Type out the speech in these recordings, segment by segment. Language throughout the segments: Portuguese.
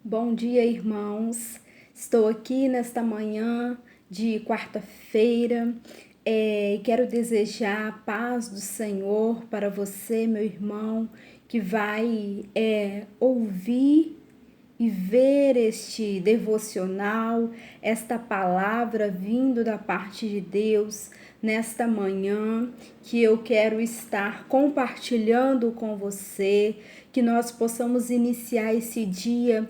Bom dia, irmãos. Estou aqui nesta manhã de quarta-feira e quero desejar a paz do Senhor para você, meu irmão, que vai ouvir e ver este devocional, esta palavra vindo da parte de Deus nesta manhã, que eu quero estar compartilhando com você, que nós possamos iniciar esse dia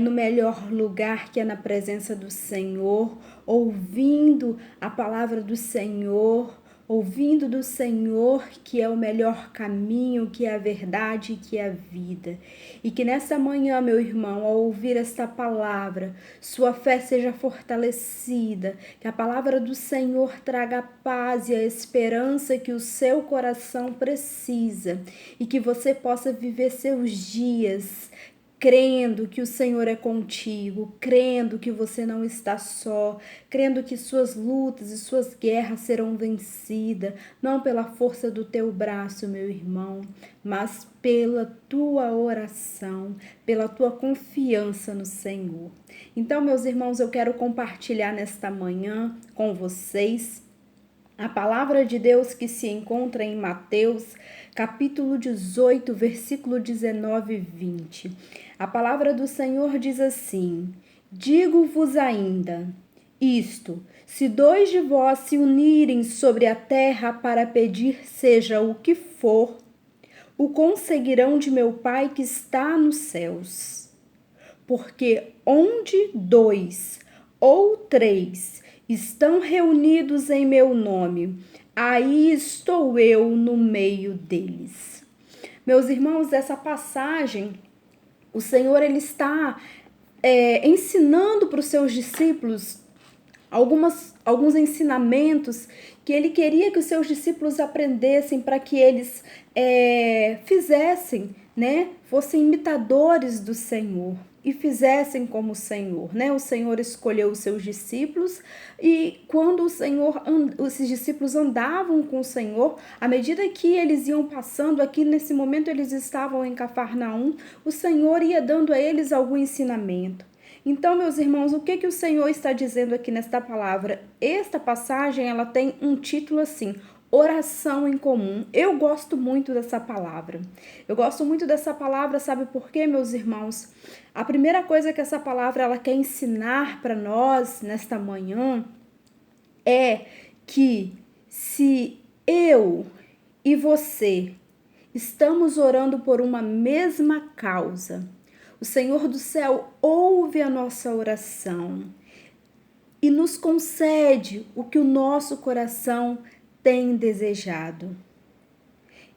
no melhor lugar, que é na presença do Senhor, ouvindo a palavra do Senhor, ouvindo do Senhor, que é o melhor caminho, que é a verdade, que é a vida. E que nessa manhã, meu irmão, ao ouvir esta palavra, sua fé seja fortalecida, que a palavra do Senhor traga a paz e a esperança que o seu coração precisa e que você possa viver seus dias crendo que o Senhor é contigo, crendo que você não está só, crendo que suas lutas e suas guerras serão vencidas, não pela força do teu braço, meu irmão, mas pela tua oração, pela tua confiança no Senhor. Então, meus irmãos, eu quero compartilhar nesta manhã com vocês a palavra de Deus que se encontra em Mateus, capítulo 18, versículo 19 e 20. A palavra do Senhor diz assim: Digo-vos ainda isto, se dois de vós se unirem sobre a terra para pedir seja o que for, o conseguirão de meu Pai que está nos céus. Porque onde dois ou três estão reunidos em meu nome, aí estou eu no meio deles. Meus irmãos, essa passagem, o Senhor ele está ensinando para os seus discípulos alguns ensinamentos que ele queria que os seus discípulos aprendessem para que eles fizessem, né? Fossem imitadores do Senhor e fizessem como o Senhor, né? O Senhor escolheu os seus discípulos e quando esses discípulos andavam com o Senhor, à medida que eles iam passando, aqui nesse momento eles estavam em Cafarnaum, o Senhor ia dando a eles algum ensinamento. Então, meus irmãos, o que o Senhor está dizendo aqui nesta palavra? Esta passagem, ela tem um título assim: oração em comum. Eu gosto muito dessa palavra. Eu gosto muito dessa palavra, sabe por quê, meus irmãos? A primeira coisa que essa palavra ela quer ensinar para nós nesta manhã é que se eu e você estamos orando por uma mesma causa, o Senhor do céu ouve a nossa oração e nos concede o que o nosso coração tem desejado.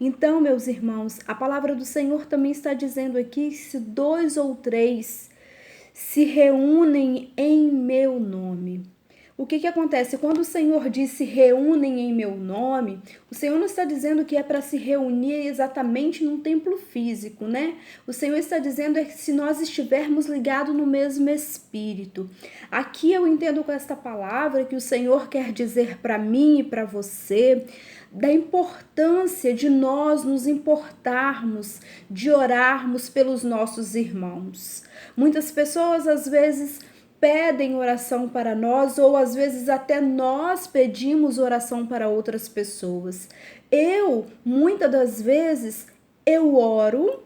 Então, meus irmãos, a palavra do Senhor também está dizendo aqui: se dois ou três se reúnem em meu nome. O que acontece? Quando o Senhor diz se reúnem em meu nome, o Senhor não está dizendo que é para se reunir exatamente num templo físico, né? O Senhor está dizendo que se nós estivermos ligados no mesmo Espírito. Aqui eu entendo com esta palavra que o Senhor quer dizer para mim e para você da importância de nós nos importarmos, de orarmos pelos nossos irmãos. Muitas pessoas às vezes pedem oração para nós ou às vezes até nós pedimos oração para outras pessoas. Muitas das vezes, eu oro,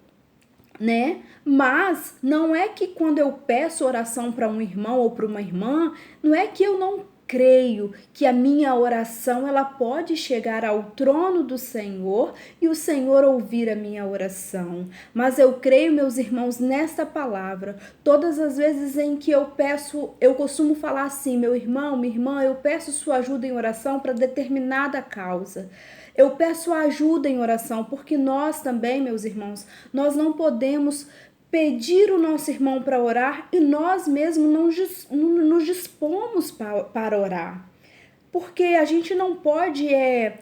né? Mas não é que quando eu peço oração para um irmão ou para uma irmã, não é que eu não creio que a minha oração ela pode chegar ao trono do Senhor e o Senhor ouvir a minha oração. Mas eu creio, meus irmãos, nesta palavra. Todas as vezes em que eu peço, eu costumo falar assim: meu irmão, minha irmã, eu peço sua ajuda em oração para determinada causa. Eu peço ajuda em oração, porque nós também, meus irmãos, nós não podemos pedir o nosso irmão para orar e nós mesmos não nos dispomos para orar. porque a gente não pode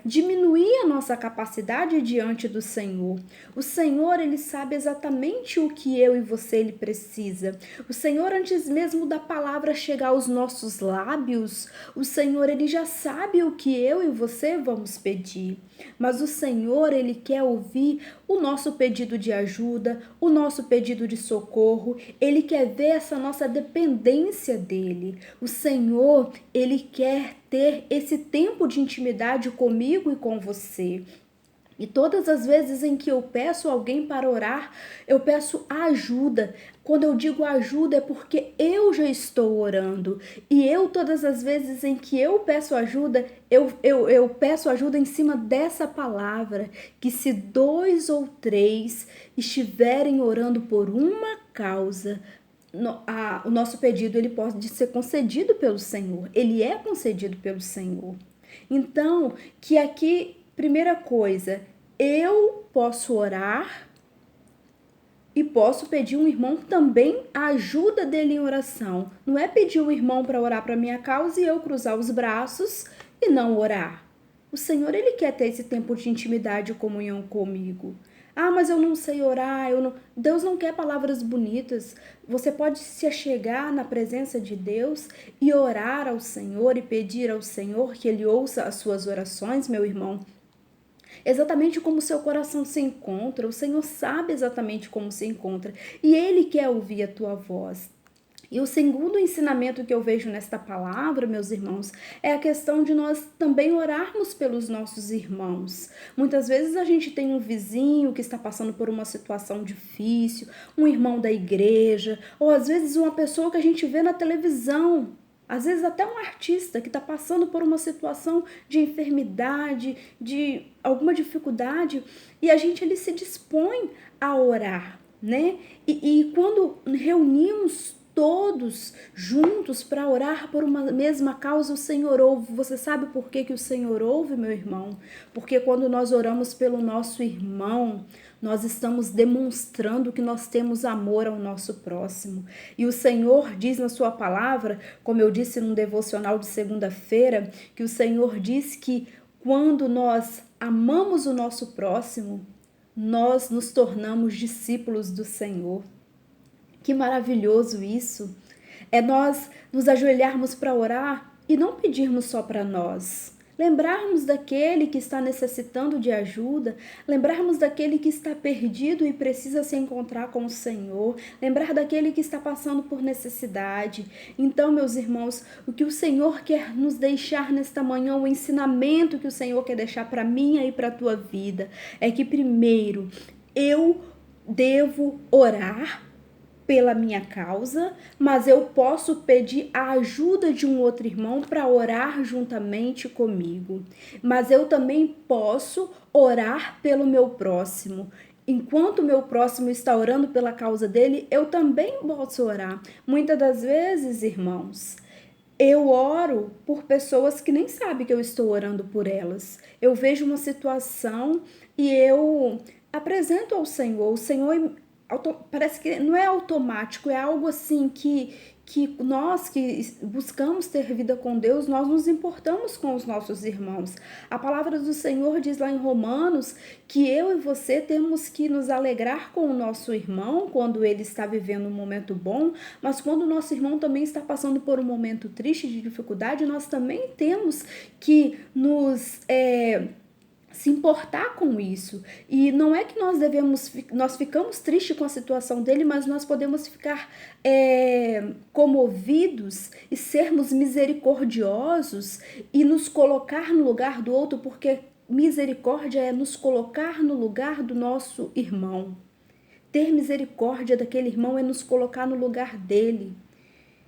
diminuir a nossa capacidade diante do Senhor. O Senhor, ele sabe exatamente o que eu e você ele precisa. O Senhor, antes mesmo da palavra chegar aos nossos lábios, o Senhor, ele já sabe o que eu e você vamos pedir. Mas o Senhor, ele quer ouvir o nosso pedido de ajuda, o nosso pedido de socorro. Ele quer ver essa nossa dependência dele. O Senhor, ele quer ter esse tempo de intimidade comigo e com você. E todas as vezes em que eu peço alguém para orar, eu peço ajuda. Quando eu digo ajuda é porque eu já estou orando. E todas as vezes em que eu peço ajuda, eu peço ajuda em cima dessa palavra. Que se 2 ou 3 estiverem orando por uma causa, o nosso pedido ele pode ser concedido pelo Senhor. Ele é concedido pelo Senhor. Então, que aqui, primeira coisa, eu posso orar e posso pedir um irmão também a ajuda dele em oração. Não é pedir um irmão para orar para minha causa e eu cruzar os braços e não orar. O Senhor, ele quer ter esse tempo de intimidade e comunhão comigo. Ah, mas eu não sei orar, Deus não quer palavras bonitas. Você pode se achegar na presença de Deus e orar ao Senhor e pedir ao Senhor que Ele ouça as suas orações, meu irmão. Exatamente como o seu coração se encontra, o Senhor sabe exatamente como se encontra e Ele quer ouvir a tua voz. E o segundo ensinamento que eu vejo nesta palavra, meus irmãos, é a questão de nós também orarmos pelos nossos irmãos. Muitas vezes a gente tem um vizinho que está passando por uma situação difícil, um irmão da igreja, ou às vezes uma pessoa que a gente vê na televisão. Às vezes até um artista que está passando por uma situação de enfermidade, de alguma dificuldade, e a gente ele se dispõe a orar, né? E quando reunimos todos juntos para orar por uma mesma causa, o Senhor ouve. Você sabe por que o Senhor ouve, meu irmão? Porque quando nós oramos pelo nosso irmão, nós estamos demonstrando que nós temos amor ao nosso próximo. E o Senhor diz na sua palavra, como eu disse num devocional de segunda-feira, que o Senhor diz que quando nós amamos o nosso próximo, nós nos tornamos discípulos do Senhor. Que maravilhoso isso! É nós nos ajoelharmos para orar e não pedirmos só para nós. Lembrarmos daquele que está necessitando de ajuda, lembrarmos daquele que está perdido e precisa se encontrar com o Senhor, lembrar daquele que está passando por necessidade. Então, meus irmãos, o que o Senhor quer nos deixar nesta manhã, o ensinamento que o Senhor quer deixar para mim e para a tua vida, é que primeiro eu devo orar pela minha causa, mas eu posso pedir a ajuda de um outro irmão para orar juntamente comigo. Mas eu também posso orar pelo meu próximo. Enquanto o meu próximo está orando pela causa dele, eu também posso orar. Muitas das vezes, irmãos, eu oro por pessoas que nem sabem que eu estou orando por elas. Eu vejo uma situação e eu apresento ao Senhor. O Senhor parece que não é automático, é algo assim que nós que buscamos ter vida com Deus, nós nos importamos com os nossos irmãos. A palavra do Senhor diz lá em Romanos que eu e você temos que nos alegrar com o nosso irmão quando ele está vivendo um momento bom, mas quando o nosso irmão também está passando por um momento triste, de dificuldade, nós também temos que se importar com isso. E não é que nós ficamos tristes com a situação dele, mas nós podemos ficar comovidos e sermos misericordiosos e nos colocar no lugar do outro, porque misericórdia é nos colocar no lugar do nosso irmão. Ter misericórdia daquele irmão é nos colocar no lugar dele.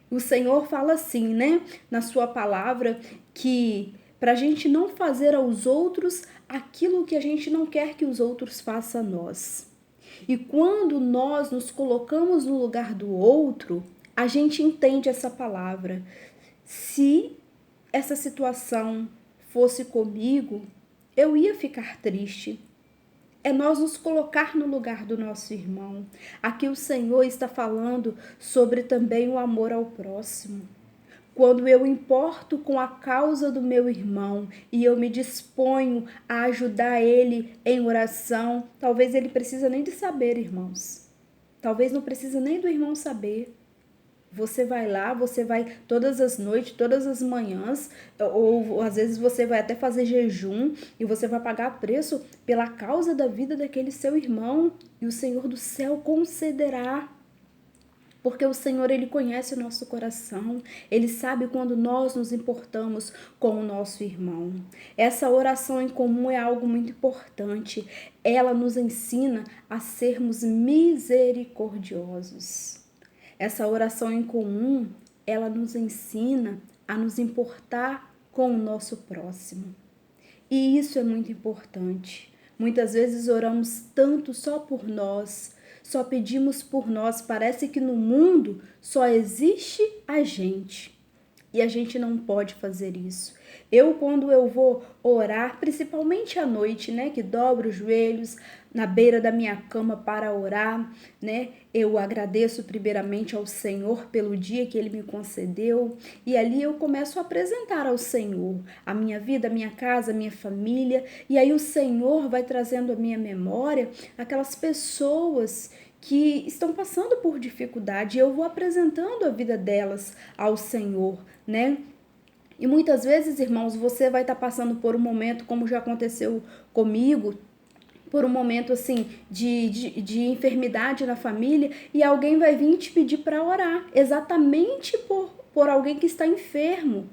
O Senhor fala assim, né, na sua palavra, que para a gente não fazer aos outros aquilo que a gente não quer que os outros façam a nós. E quando nós nos colocamos no lugar do outro, a gente entende essa palavra. Se essa situação fosse comigo, eu ia ficar triste. É nós nos colocar no lugar do nosso irmão. Aqui o Senhor está falando sobre também o amor ao próximo. quando eu importo com a causa do meu irmão e eu me disponho a ajudar ele em oração, talvez ele precisa nem de saber, irmãos. Talvez não precisa nem do irmão saber. Você vai lá, você vai todas as noites, todas as manhãs, ou às vezes você vai até fazer jejum e você vai pagar preço pela causa da vida daquele seu irmão, e o Senhor do céu concederá. Porque o Senhor, Ele conhece o nosso coração, Ele sabe quando nós nos importamos com o nosso irmão. Essa oração em comum é algo muito importante. Ela nos ensina a sermos misericordiosos. Essa oração em comum, ela nos ensina a nos importar com o nosso próximo. E isso é muito importante. Muitas vezes oramos tanto só por nós, só pedimos por nós. Parece que no mundo só existe a gente. E a gente não pode fazer isso. Quando eu vou orar, principalmente à noite, né, que dobro os joelhos na beira da minha cama para orar, né, eu agradeço primeiramente ao Senhor pelo dia que Ele me concedeu, e ali eu começo a apresentar ao Senhor a minha vida, a minha casa, a minha família, e aí o Senhor vai trazendo à minha memória aquelas pessoas que estão passando por dificuldade, e eu vou apresentando a vida delas ao Senhor, né? E muitas vezes, irmãos, você vai estar passando por um momento, como já aconteceu comigo, por um momento assim de enfermidade na família, e alguém vai vir te pedir para orar, exatamente por alguém que está enfermo.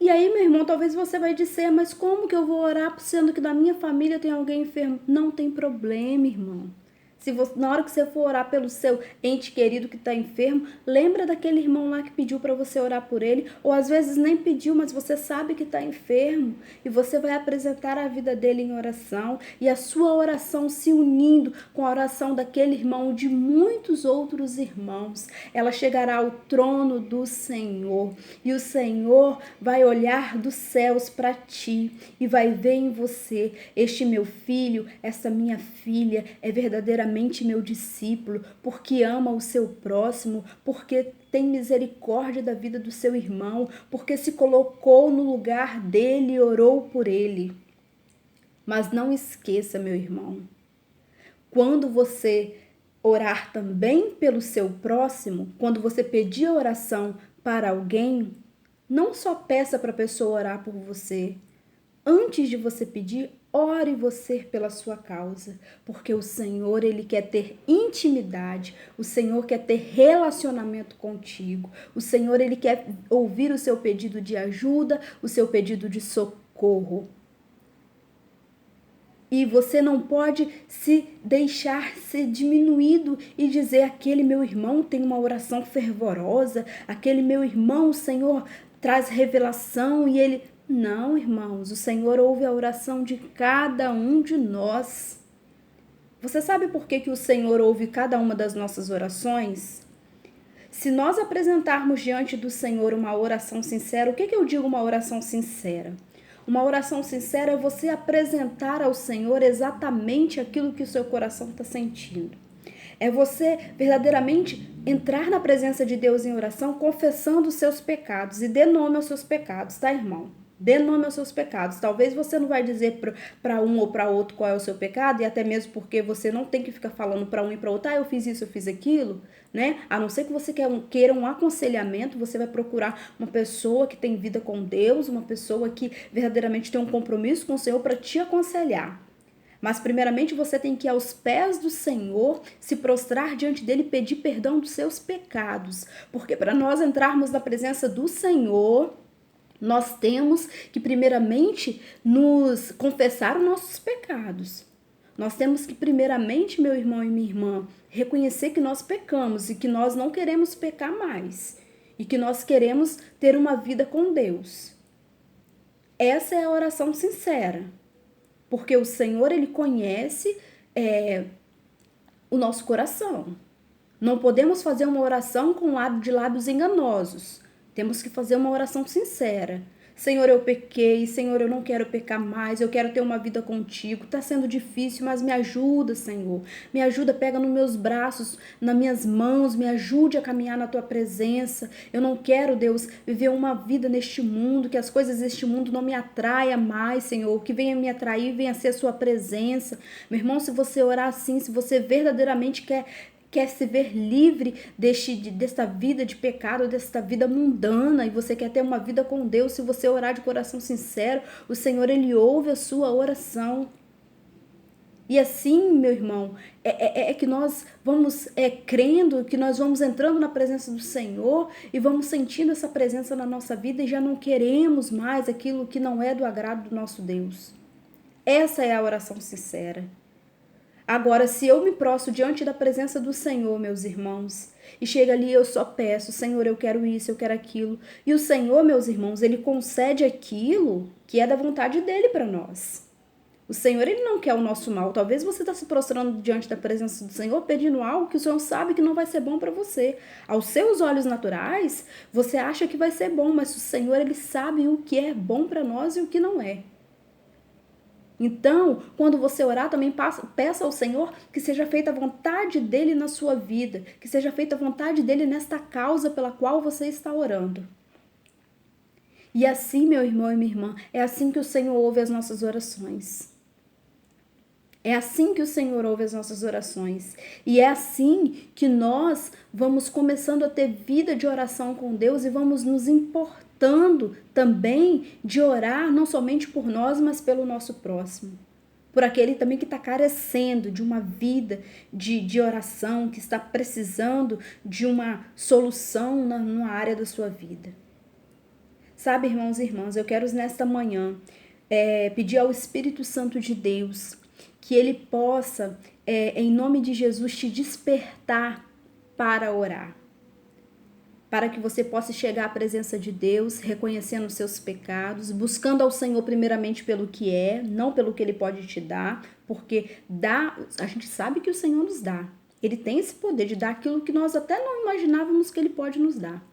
E aí, meu irmão, talvez você vai dizer, mas como que eu vou orar sendo que na minha família tem alguém enfermo? Não tem problema, irmão. Se você, na hora que você for orar pelo seu ente querido que está enfermo, lembra daquele irmão lá que pediu para você orar por ele, ou às vezes nem pediu, mas você sabe que está enfermo, e você vai apresentar a vida dele em oração, e a sua oração se unindo com a oração daquele irmão, de muitos outros irmãos, ela chegará ao trono do Senhor, e o Senhor vai olhar dos céus para ti, e vai ver em você, este meu filho, essa minha filha, é verdadeiramente meu discípulo, porque ama o seu próximo, porque tem misericórdia da vida do seu irmão, porque se colocou no lugar dele e orou por ele. Mas não esqueça, meu irmão, quando você orar também pelo seu próximo, quando você pedir a oração para alguém, não só peça para a pessoa orar por você. Antes de você pedir, ore você pela sua causa, porque o Senhor, Ele quer ter intimidade, o Senhor quer ter relacionamento contigo, o Senhor, Ele quer ouvir o seu pedido de ajuda, o seu pedido de socorro. E você não pode se deixar ser diminuído e dizer, aquele meu irmão tem uma oração fervorosa, aquele meu irmão, o Senhor traz revelação e ele... Não, irmãos, o Senhor ouve a oração de cada um de nós. Você sabe por que o Senhor ouve cada uma das nossas orações? Se nós apresentarmos diante do Senhor uma oração sincera, o que eu digo uma oração sincera? Uma oração sincera é você apresentar ao Senhor exatamente aquilo que o seu coração está sentindo. É você verdadeiramente entrar na presença de Deus em oração, confessando os seus pecados, e dê nome aos seus pecados, tá, irmão? Dê nome aos seus pecados. Talvez você não vai dizer para um ou para outro qual é o seu pecado, e até mesmo porque você não tem que ficar falando para um e para outro, eu fiz isso, eu fiz aquilo, né? A não ser que você queira um aconselhamento, você vai procurar uma pessoa que tem vida com Deus, uma pessoa que verdadeiramente tem um compromisso com o Senhor para te aconselhar. Mas primeiramente você tem que ir aos pés do Senhor, se prostrar diante dele e pedir perdão dos seus pecados. Porque para nós entrarmos na presença do Senhor, nós temos que primeiramente nos confessar os nossos pecados. Nós temos que primeiramente, meu irmão e minha irmã, reconhecer que nós pecamos e que nós não queremos pecar mais. E que nós queremos ter uma vida com Deus. Essa é a oração sincera. Porque o Senhor, Ele conhece o nosso coração. Não podemos fazer uma oração com lábios enganosos. Temos que fazer uma oração sincera. Senhor, eu pequei, Senhor, eu não quero pecar mais, eu quero ter uma vida contigo. Tá sendo difícil, mas me ajuda, Senhor. Me ajuda, pega nos meus braços, nas minhas mãos, me ajude a caminhar na tua presença. Eu não quero, Deus, viver uma vida neste mundo, que as coisas deste mundo não me atraia mais, Senhor. O que venha me atrair, venha ser a sua presença. Meu irmão, se você orar assim, se você verdadeiramente quer se ver livre desta vida de pecado, desta vida mundana, e você quer ter uma vida com Deus, se você orar de coração sincero, o Senhor, Ele ouve a sua oração. E assim, meu irmão, é que nós vamos crendo, que nós vamos entrando na presença do Senhor e vamos sentindo essa presença na nossa vida e já não queremos mais aquilo que não é do agrado do nosso Deus. Essa é a oração sincera. Agora, se eu me prostro diante da presença do Senhor, meus irmãos, e chega ali eu só peço, Senhor, eu quero isso, eu quero aquilo, e o Senhor, meus irmãos, Ele concede aquilo que é da vontade dEle para nós. O Senhor, Ele não quer o nosso mal. Talvez você está se prostrando diante da presença do Senhor, pedindo algo que o Senhor sabe que não vai ser bom para você. Aos seus olhos naturais, você acha que vai ser bom, mas o Senhor, Ele sabe o que é bom para nós e o que não é. Então, quando você orar, também peça ao Senhor que seja feita a vontade dEle na sua vida, que seja feita a vontade dEle nesta causa pela qual você está orando. E assim, meu irmão e minha irmã, é assim que o Senhor ouve as nossas orações. É assim que o Senhor ouve as nossas orações. E é assim que nós vamos começando a ter vida de oração com Deus e vamos nos importando também de orar não somente por nós, mas pelo nosso próximo. Por aquele também que está carecendo de uma vida de oração, que está precisando de uma solução numa área da sua vida. Sabe, irmãos e irmãs, eu quero nesta manhã pedir ao Espírito Santo de Deus que Ele possa, em nome de Jesus, te despertar para orar. Para que você possa chegar à presença de Deus, reconhecendo os seus pecados, buscando ao Senhor primeiramente pelo que é, não pelo que Ele pode te dar, porque a gente sabe que o Senhor nos dá. Ele tem esse poder de dar aquilo que nós até não imaginávamos que Ele pode nos dar.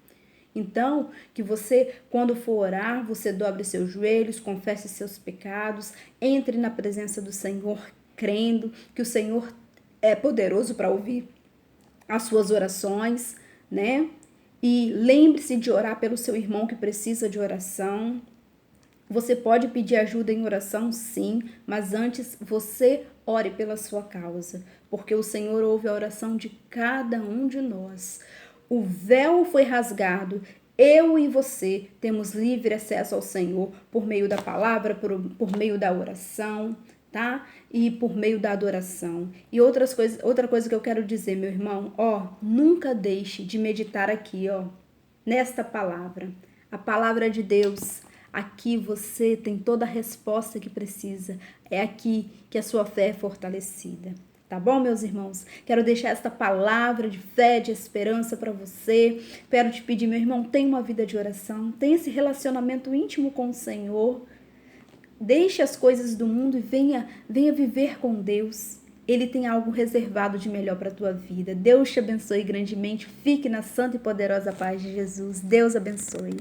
Então, que você, quando for orar, você dobre seus joelhos, confesse seus pecados, entre na presença do Senhor, crendo que o Senhor é poderoso para ouvir as suas orações, né? E lembre-se de orar pelo seu irmão que precisa de oração. Você pode pedir ajuda em oração, sim, mas antes você ore pela sua causa, porque o Senhor ouve a oração de cada um de nós. O véu foi rasgado. Eu e você temos livre acesso ao Senhor por meio da palavra, por meio da oração, tá? E por meio da adoração. E outra coisa que eu quero dizer, meu irmão, nunca deixe de meditar aqui, nesta palavra. A palavra de Deus. Aqui você tem toda a resposta que precisa. É aqui que a sua fé é fortalecida. Tá bom, meus irmãos? Quero deixar esta palavra de fé, de esperança para você. Quero te pedir, meu irmão, tenha uma vida de oração, tenha esse relacionamento íntimo com o Senhor. Deixe as coisas do mundo e venha viver com Deus. Ele tem algo reservado de melhor para a tua vida. Deus te abençoe grandemente. Fique na santa e poderosa paz de Jesus. Deus abençoe.